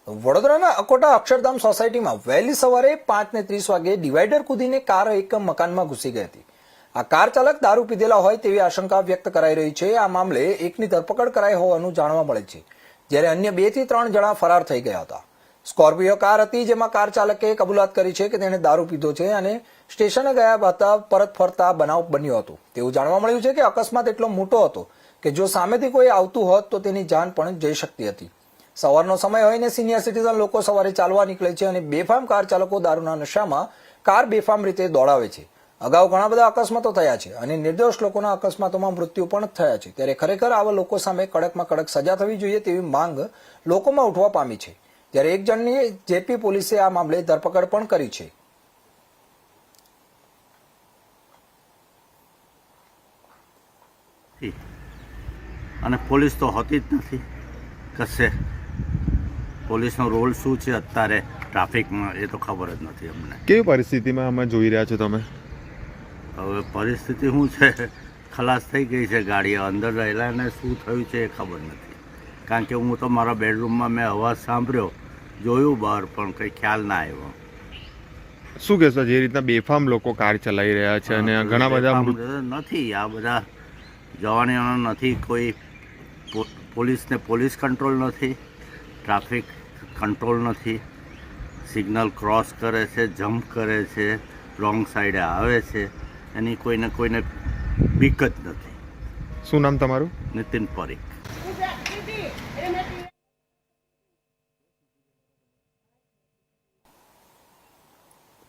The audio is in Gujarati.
વડોદરાના અકોટા અક્ષરધામ સોસાયટીમાં વહેલી સવારે 5:30 વાગે ડિવાઈડર કૂદીને કાર એક મકાનમાં ઘૂસી ગઈ હતી. આ કાર ચાલક દારૂ પીધેલા હોય તેવી આશંકા વ્યક્ત કરાઈ રહી છે. આ મામલે એકની ધરપકડ કરાઈ હોવાનું જાણવા મળે છે, જ્યારે અન્ય 2 થી 3 જણા ફરાર થઈ ગયા હતા. સ્કોર્પિયો કાર હતી, જેમાં કાર ચાલકે કબૂલાત કરી છે કે તેણે દારૂ પીધો છે અને સ્ટેશને ગયા હતા પરત ફરતા બનાવ બન્યો હતો. તેવું જાણવા મળ્યું છે કે અકસ્માત એટલો મોટો હતો કે જો સામેથી કોઈ આવતું હોત તો તેની જાન પણ જઈ શકતી હતી. સવારનો સમય હોઈને સિનિયર સિટીઝન લોકો સવારે ચાલવા નીકળે છે અને બેફામ કાર ચાલકો દારૂના નશામાં કાર બેફામ રીતે દોડાવે છે. અગાઉ ઘણા બધા અકસ્માતો થયા છે અને નિર્દોષ લોકોના અકસ્માતોમાં મૃત્યુ પણ થયા છે. ત્યારે ખરેખર આવા લોકો સામે કડકમાં કડક સજા થવી જોઈએ તેવી માંગ લોકોમાં ઉઠવા પામી છે. ત્યારે એક જણની જેપી પોલીસે આ મામલે ધરપકડ પણ કરી છે. અને પોલીસ તો હોતી જ નથી કશે. પોલીસનો રોલ શું છે અત્યારે ટ્રાફિકમાં એ તો ખબર જ નથી અમને. કેવી પરિસ્થિતિમાં અમે જોઈ રહ્યા છો તમે? હવે પરિસ્થિતિ શું છે, ખલાસ થઈ ગઈ છે ગાડી, અંદર રહેલાને શું થયું છે એ ખબર નથી. કારણ કે હું તો મારા બેડરૂમમાં મેં અવાજ સાંભળ્યો, જોયું બહાર, પણ કંઈ ખ્યાલ ના આવ્યો. શું કહેશો, જે રીતના બેફામ લોકો કાર ચલાવી રહ્યા છે અને ઘણા બધા નથી, આ બધા જવાનીઓનો નથી, કોઈ પોલીસને પોલીસ કંટ્રોલ નથી, ટ્રાફિક કંટ્રોલ નથી, સિગ્નલ ક્રોસ કરે છે, જમ્પ કરે છે, રોંગ સાઈડે આવે છે, એની કોઈને બીક જ નથી. શું નામ તમારું? નીતિન પરીખ.